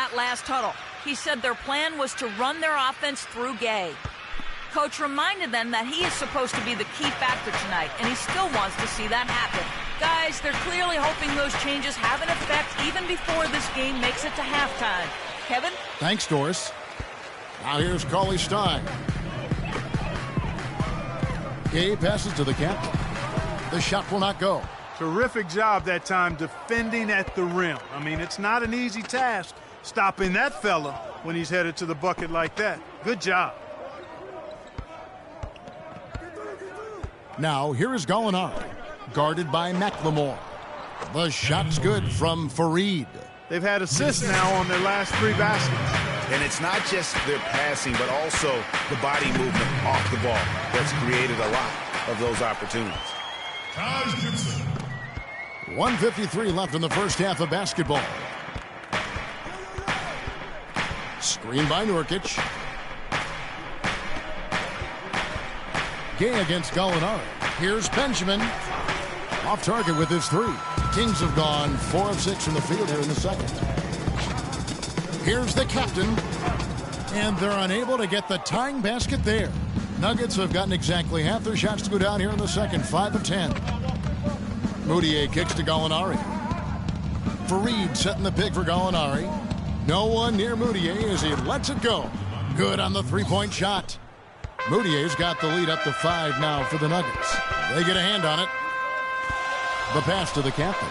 that last huddle. He said their plan was to run their offense through Gay. Coach reminded them that he is supposed to be the key factor tonight, and he still wants to see that happen. Guys, they're clearly hoping those changes have an effect even before this game makes it to halftime. Kevin? Thanks, Doris. Now here's Cauley Stein. Gay passes to the captain. The shot will not go. Terrific job that time defending at the rim. I mean, it's not an easy task stopping that fella when he's headed to the bucket like that. Good job. Now, here is Gallinari, guarded by McLemore. The shot's good from Fareed. They've had assists now on their last 3 baskets. And it's not just their passing, but also the body movement off the ball that's created a lot of those opportunities. 1:53 left in the first half of basketball. Screen by Nurkic. Gay against Gallinari. Here's Benjamin. Off target with his 3. Kings have gone 4 of 6 from the field here in the second. Here's the captain. And they're unable to get the tying basket there. Nuggets have gotten exactly half their shots to go down here in the second. 5 of 10. Moutier kicks to Gallinari. Fareed setting the pick for Gallinari. No one near Moutier as he lets it go. Good on the three-point shot. Moutier's got the lead up to 5 now for the Nuggets. They get a hand on it. The pass to the captain.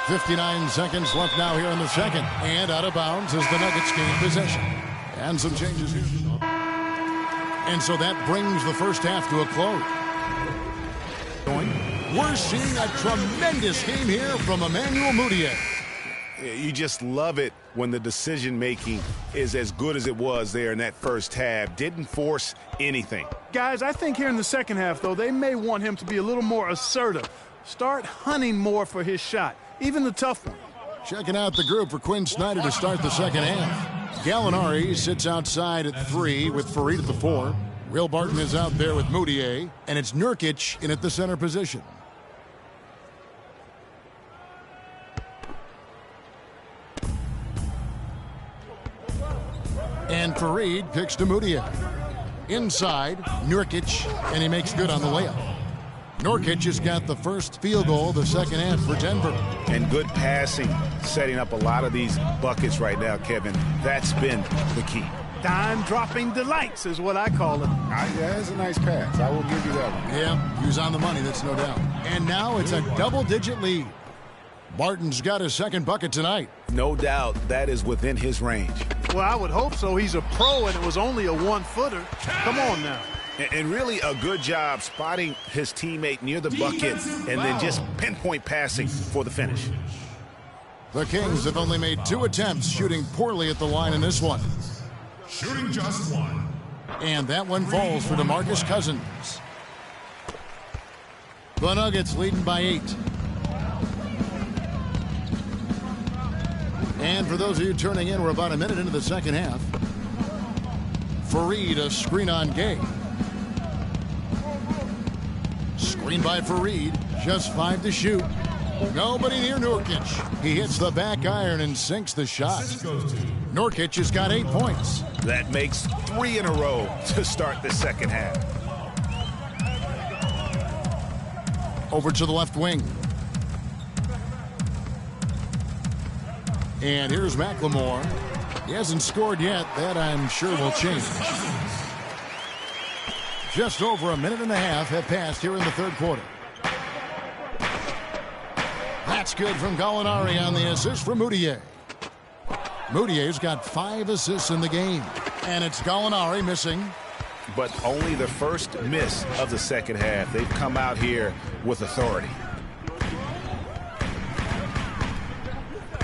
59 seconds left now here in the second. And out of bounds as the Nuggets gain possession. And some changes here. And so that brings the first half to a close. We're seeing a tremendous game here from Emmanuel Moutier. You just love it when the decision-making is as good as it was there in that first half. Didn't force anything. Guys, I think here in the second half, though, they may want him to be a little more assertive. Start hunting more for his shot, even the tough one. Checking out the group for Quinn Snyder to start the second half. Gallinari sits outside at 3 with Fareed at the 4. Will Barton is out there with Moutier, and it's Nurkic in at the center position. And Fareed kicks to Moutier. Inside, Nurkic, and he makes good on the layup. Nurkic has got the first field goal of the second half for Denver. And good passing, setting up a lot of these buckets right now, Kevin. That's been the key. Dime-dropping delights is what I call it. Yeah, that's a nice pass. I will give you that one. Yeah, he was on the money, that's no doubt. And now it's a double-digit lead. Barton's got his second bucket tonight. No doubt that is within his range. Well, I would hope so. He's a pro, and it was only a 1-footer. Come on now. And really a good job spotting his teammate near the bucket and then just pinpoint passing for the finish. The Kings have only made 2 attempts, shooting poorly at the line in this one. Shooting just 1. And that one falls for DeMarcus Cousins. The Nuggets leading by 8. And for those of you turning in, we're about a minute into the second half. Fareed, a screen on Gay. Screen by Fareed, just 5 to shoot. Nobody near Nurkic. He hits the back iron and sinks the shot. Nurkic has got 8 points. That makes 3 in a row to start the second half. Over to the left wing. And here's McLemore. He hasn't scored yet. That, I'm sure, will change. Just over a minute and a half have passed here in the third quarter. That's good from Gallinari on the assist from Moutier. Moutier's got 5 assists in the game. And it's Gallinari missing. But only the first miss of the second half. They've come out here with authority.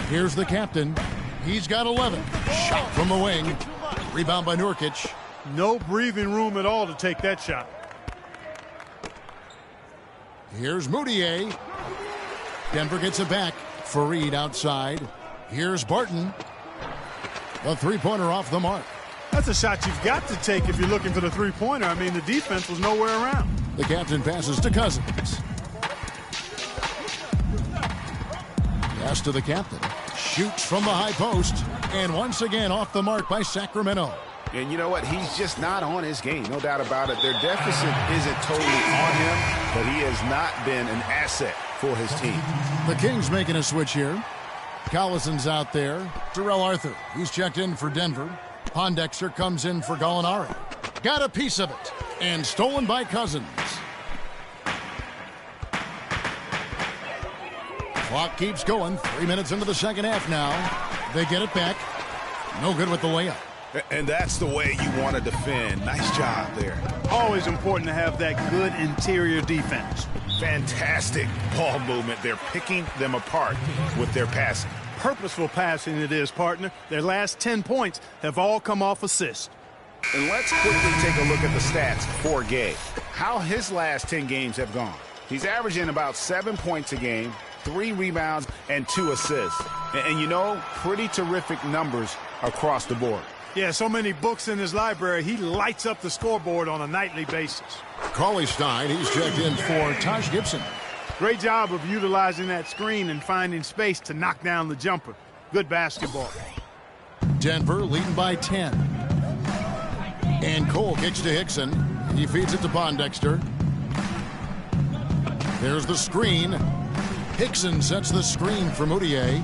Here's the captain. He's got 11. Shot from the wing. Rebound by Nurkic. No breathing room at all to take that shot. Here's Moutier. Denver gets it back. Fareed outside. Here's Barton. A three-pointer off the mark. That's a shot you've got to take if you're looking for the three-pointer. I mean, the defense was nowhere around. The captain passes to Cousins. Pass to the captain. Shoots from the high post. And once again off the mark by Sacramento. And you know what? He's just not on his game. No doubt about it. Their deficit isn't totally on him, but he has not been an asset for his team. The Kings making a switch here. Collison's out there. Terrell Arthur, he's checked in for Denver. Pondexter comes in for Gallinari. Got a piece of it. And stolen by Cousins. Clock keeps going. 3 minutes into the second half now. They get it back. No good with the layup. And that's the way you want to defend. Nice job there. Always important to have that good interior defense. Fantastic ball movement. They're picking them apart with their passing. Purposeful passing it is, partner. Their last 10 points have all come off assists. And let's quickly take a look at the stats for Gay. How his last 10 games have gone. He's averaging about 7 points a game, 3 rebounds, and 2 assists. And you know, pretty terrific numbers across the board. Yeah, so many books in his library, he lights up the scoreboard on a nightly basis. Cauley Stein, he's checked in for Taj Gibson. Great job of utilizing that screen and finding space to knock down the jumper. Good basketball. Denver leading by 10. And Cole kicks to Hickson. He feeds it to Pondexter. There's the screen. Hickson sets the screen for Moutier.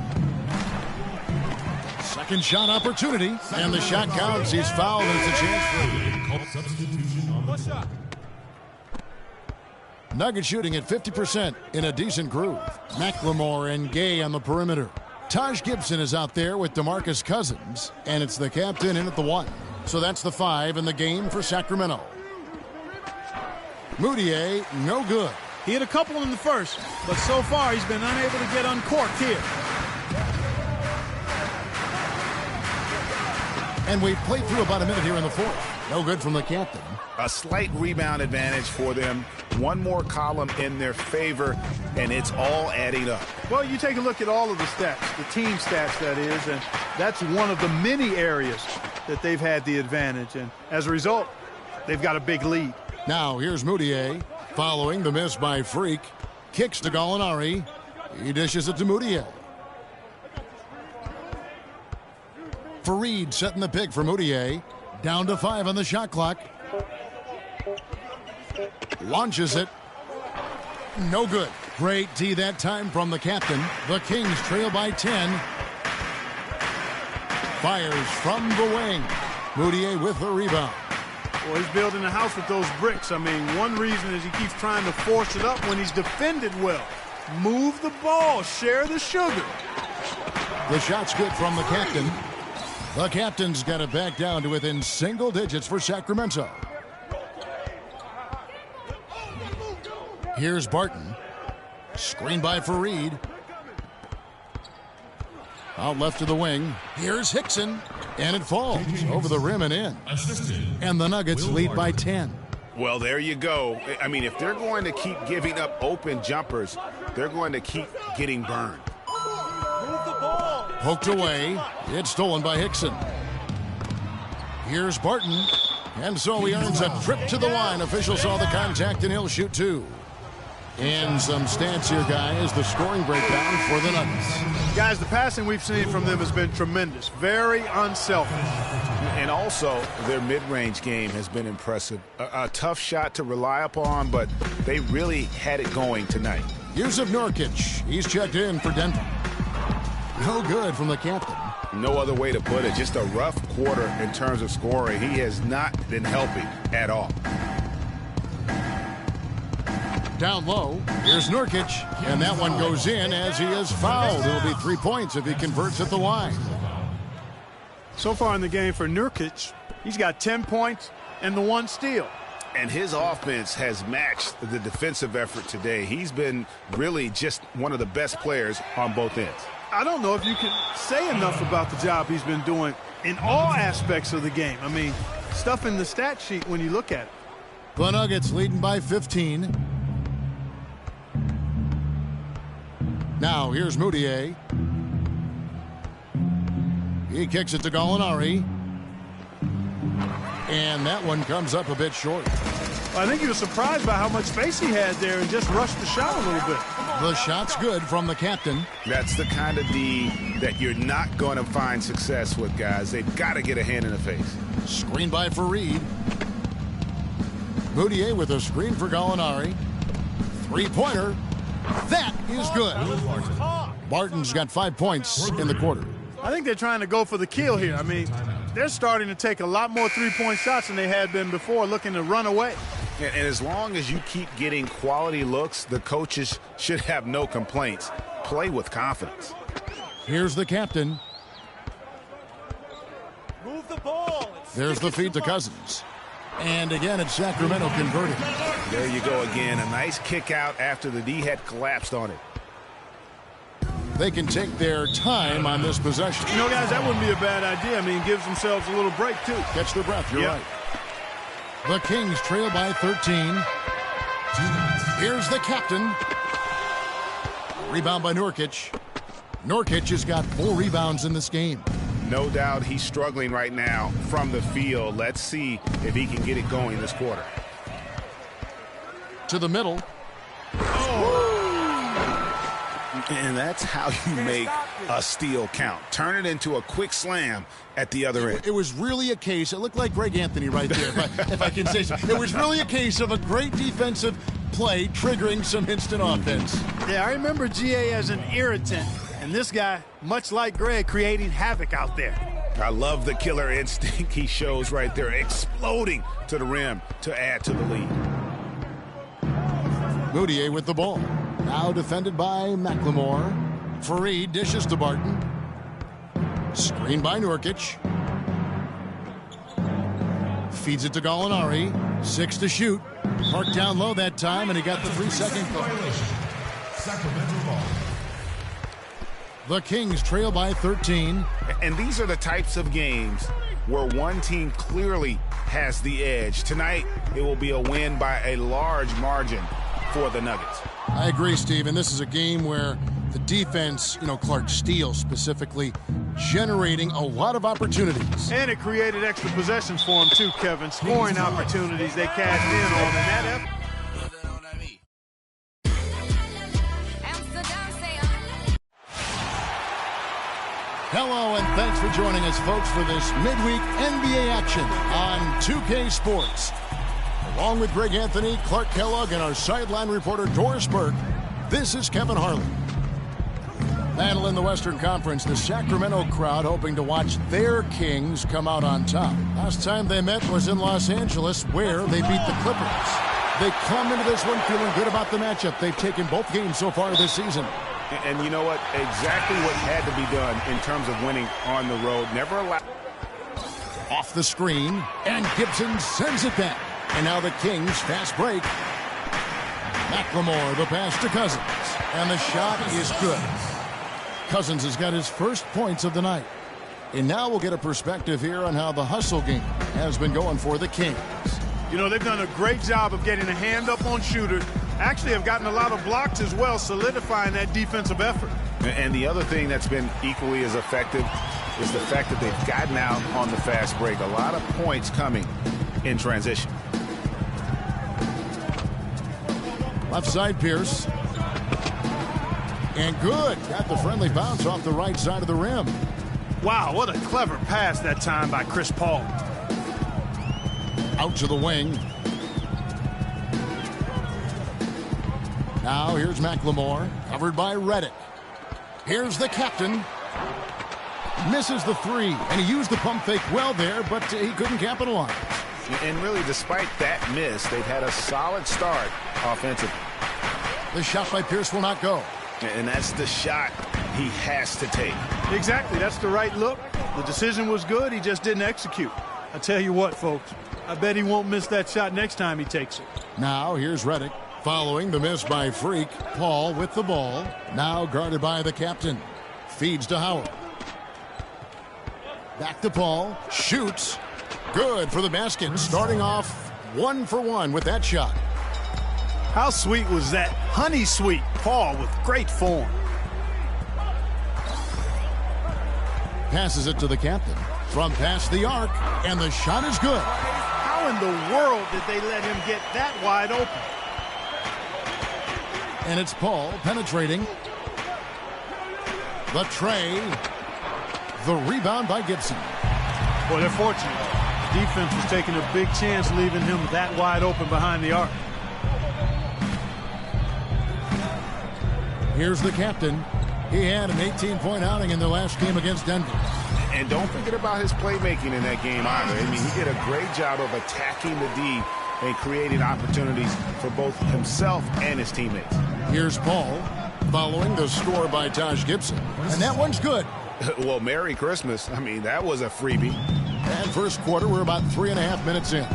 Second shot opportunity, and the shot counts. He's fouled, and it's a chance for Nuggets shooting at 50% in a decent groove. McLemore and Gay on the perimeter. Taj Gibson is out there with DeMarcus Cousins, and it's the captain in at the 1. So that's the 5 in the game for Sacramento. Moutier, no good. He hit a couple in the first, but so far he's been unable to get uncorked here. And we've played through about a minute here in the fourth. No good from the captain. A slight rebound advantage for them. One more column in their favor, and it's all adding up. Well, you take a look at all of the stats, the team stats, that is, and that's one of the many areas that they've had the advantage. And as a result, they've got a big lead. Now here's Moutier following the miss by Freak. Kicks to Gallinari. He dishes it to Moutier. Fareed setting the pick for Moutier. Down to 5 on the shot clock. Launches it. No good. Great D that time from the captain. The Kings trail by 10. Fires from the wing. Moutier with the rebound. Well, he's building a house with those bricks. I mean, one reason is he keeps trying to force it up when he's defended well. Move the ball. Share the sugar. The shot's good from the captain. The captain's got it back down to within single digits for Sacramento. Here's Barton. Screen by Fareed. Out left to the wing. Here's Hickson. And it falls over the rim and in. And the Nuggets lead by 10. Well, there you go. I mean, if they're going to keep giving up open jumpers, they're going to keep getting burned. Poked away. It's stolen by Hickson. Here's Barton. And so he earns a trip to the line. Official saw the contact, and he'll shoot 2. And some stats here, guys. The scoring breakdown for the Nuggets. Guys, the passing we've seen from them has been tremendous. Very unselfish. And also, their mid-range game has been impressive. A tough shot to rely upon, but they really had it going tonight. Yusuf Nurkic. He's checked in for Denver. No good from the captain. No other way to put it. Just a rough quarter in terms of scoring. He has not been helping at all. Down low, here's Nurkic, and that one goes in as he is fouled. It'll be 3 points if he converts at the line. So far in the game for Nurkic, he's got 10 points and the 1 steal. And his offense has matched the defensive effort today. He's been really just one of the best players on both ends. I don't know if you can say enough about the job he's been doing in all aspects of the game. I mean, stuff in the stat sheet when you look at it. The Nuggets leading by 15. Now here's Moutier. He kicks it to Gallinari. And that one comes up a bit short. I think he was surprised by how much space he had there and just rushed the shot a little bit. The shot's good from the captain. That's the kind of D that you're not going to find success with, guys. They've got to get a hand in the face. Screen by Fareed. Moutier with a screen for Gallinari. Three-pointer. That is good. Barton's got 5 points in the quarter. I think they're trying to go for the kill here. I mean, they're starting to take a lot more three-point shots than they had been before, looking to run away. And as long as you keep getting quality looks, the coaches should have no complaints. Play with confidence. Here's the captain. Move the ball. There's the feed to Cousins. And again, it's Sacramento converted. There you go again. A nice kick out after the D had collapsed on it. They can take their time on this possession. You know, guys, that wouldn't be a bad idea. I mean, gives themselves a little break, too. Catch their breath. You're right. The Kings trail by 13. Here's the captain. Rebound by Nurkic. Nurkic has got 4 rebounds in this game. No doubt he's struggling right now from the field. Let's see if he can get it going this quarter. To the middle. And that's how you make a steal count. Turn it into a quick slam at the other end. It was really a case, it looked like Greg Anthony right there, if I can say so. It was really a case of a great defensive play triggering some instant offense. Yeah, I remember GA as an irritant, and this guy, much like Greg, creating havoc out there. I love the killer instinct he shows right there, exploding to the rim to add to the lead. Moutier with the ball. Now defended by McLemore. Fareed dishes to Barton. Screen by Nurkic. Feeds it to Gallinari. 6 to shoot. Marked down low that time, and he got the 3-second call. Sacramento ball. The Kings trail by 13. And these are the types of games where one team clearly has the edge. Tonight, it will be a win by a large margin for the Nuggets. I agree, Steve, and this is a game where the defense, Clark Steele specifically, generating a lot of opportunities. And it created extra possessions for him, too, Kevin. Scoring opportunities they cashed in on, and that effort. Hello, and thanks for joining us, folks, for this midweek NBA action on 2K Sports. Along with Greg Anthony, Clark Kellogg, and our sideline reporter, Doris Burke, this is Kevin Harlan. Battle in the Western Conference, the Sacramento crowd hoping to watch their Kings come out on top. Last time they met was in Los Angeles, where they beat the Clippers. They come into this one feeling good about the matchup. They've taken both games so far this season. And you know what? Exactly what had to be done in terms of winning on the road. Never allow. Off the screen, and Gibson sends it back. And now the Kings fast break. McLemore, the pass to Cousins. And the shot is good. Cousins has got his first points of the night. And now we'll get a perspective here on how the hustle game has been going for the Kings. You know, they've done a great job of getting a hand up on shooters. Actually have gotten a lot of blocks as well, solidifying that defensive effort. And the other thing that's been equally as effective is the fact that they've gotten out on the fast break. A lot of points coming in transition. Left side, Pierce. And good. Got the friendly bounce off the right side of the rim. Wow, what a clever pass that time by Chris Paul. Out to the wing. Now here's McLemore, covered by Redick. Here's the captain. Misses the 3, and he used the pump fake well there, but he couldn't capitalize. And really, despite that miss, they've had a solid start offensively. The shot by Pierce will not go. And that's the shot he has to take. Exactly, that's the right look. The decision was good, he just didn't execute. I tell you what, folks, I bet he won't miss that shot next time he takes it. Now here's Redick. Following the miss by Freak, Paul with the ball. Now guarded by the captain. Feeds to Howard. Back to Paul. Shoots. Good for the basket. Starting off 1 for 1 with that shot. How sweet was that? Honey sweet. Paul with great form. Passes it to the captain. From past the arc. And the shot is good. How in the world did they let him get that wide open? And it's Paul penetrating. The tray. The rebound by Gibson. Well, they're fortunate. The defense was taking a big chance leaving him that wide open behind the arc. Here's the captain. He had an 18-point outing in the last game against Denver. And don't forget about his playmaking in that game either. I mean, he did a great job of attacking the D and creating opportunities for both himself and his teammates. Here's Paul following the score by Taj Gibson. And that one's good. Well, Merry Christmas. I mean, that was a freebie. And first quarter, we're about 3.5 minutes in.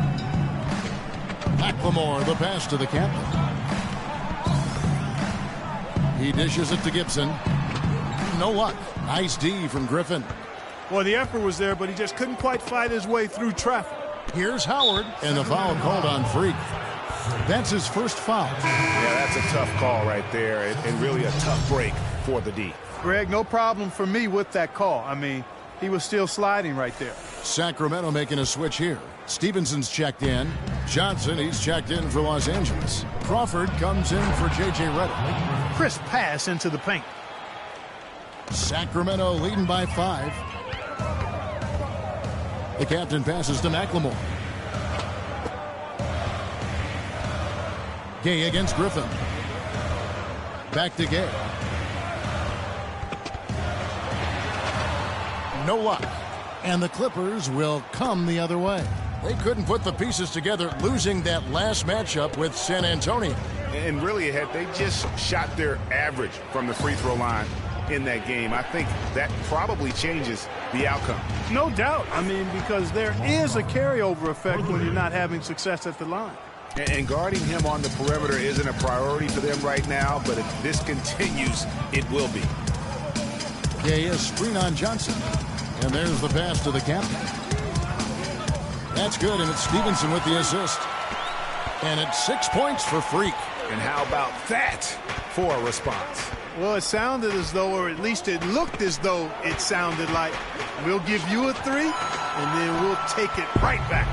McLemore, the pass to the captain. He dishes it to Gibson. No luck. Nice D from Griffin. Well, the effort was there, but he just couldn't quite fight his way through traffic. Here's Howard, and the foul called on Freak. That's his first foul. Yeah, that's a tough call right there, and really a tough break for the D. Greg, no problem for me with that call. I mean, he was still sliding right there. Sacramento making a switch here. Stevenson's checked in. Johnson, he's checked in for Los Angeles. Crawford comes in for J.J. Redick. Crisp pass into the paint. Sacramento leading by 5. The captain passes to McLemore. Gay against Griffin. Back to Gay. No luck. And the Clippers will come the other way. They couldn't put the pieces together, losing that last matchup with San Antonio. And really, had they just shot their average from the free throw line in that game, I think that probably changes the outcome. No doubt. I mean, because there is a carryover effect when you're not having success at the line. And guarding him on the perimeter isn't a priority for them right now, but if this continues, it will be. Gay is screen on Johnson. And there's the pass to the captain. That's good, and it's Stevenson with the assist. And it's 6 points for Freak. And how about that for a response? Well, it sounded as though, or at least it looked as though it sounded like, we'll give you a 3, and then we'll take it right back.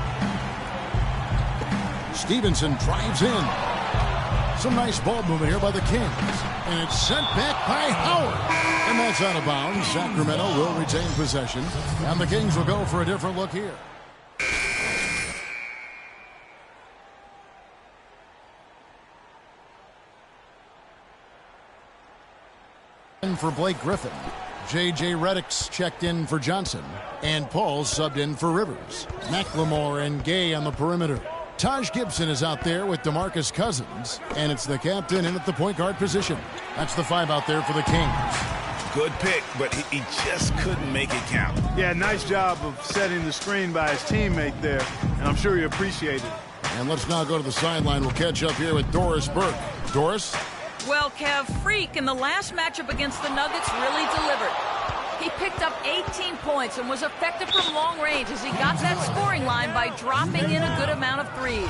Stevenson drives in. Some nice ball movement here by the Kings. And it's sent back by Howard. And that's out of bounds. Sacramento will retain possession. And the Kings will go for a different look here. In for Blake Griffin. J.J. Redick's checked in for Johnson. And Paul subbed in for Rivers. McLemore and Gay on the perimeter. Taj Gibson is out there with DeMarcus Cousins, and it's the captain in at the point guard position. That's the 5 out there for the Kings. Good pick, but he just couldn't make it count. Yeah, nice job of setting the screen by his teammate there, and I'm sure he appreciated it. And let's now go to the sideline. We'll catch up here with Doris Burke. Doris? Well, Kev, Freak in the last matchup against the Nuggets really delivered. He picked up 18 points and was effective from long range as he got that scoring line by dropping in a good amount of threes.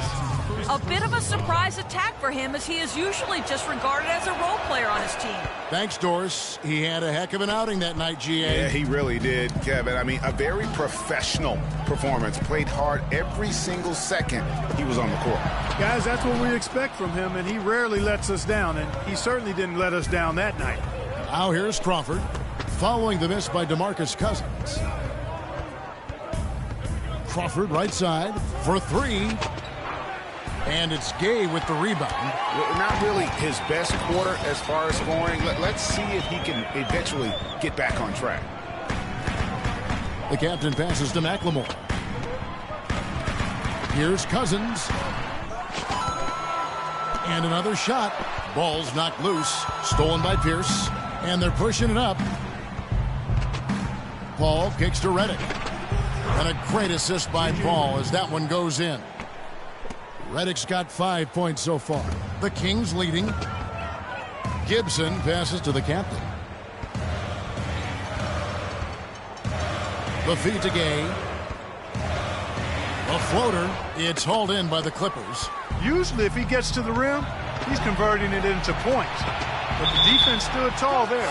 A bit of a surprise attack for him as he is usually just regarded as a role player on his team. Thanks, Doris. He had a heck of an outing that night, GA. Yeah, he really did, Kevin. I mean, a very professional performance. Played hard every single second he was on the court. Guys, that's what we expect from him, and he rarely lets us down, and he certainly didn't let us down that night. Now here's Crawford. Following the miss by DeMarcus Cousins. Crawford right side for 3. And it's Gay with the rebound. Not really his best quarter as far as scoring. Let's see if he can eventually get back on track. The captain passes to McLemore. Here's Cousins. And another shot. Ball's knocked loose. Stolen by Pierce. And they're pushing it up. Paul kicks to Redick. And a great assist by Paul as that one goes in. Redick's got 5 points so far. The Kings leading. Gibson passes to the captain. The feed to Gay. A floater. It's hauled in by the Clippers. Usually if he gets to the rim, he's converting it into points. But the defense stood tall there.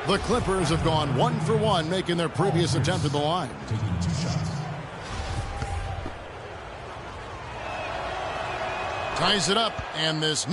The Clippers have gone 1 for 1, making their previous attempt at the line. Ties it up, and this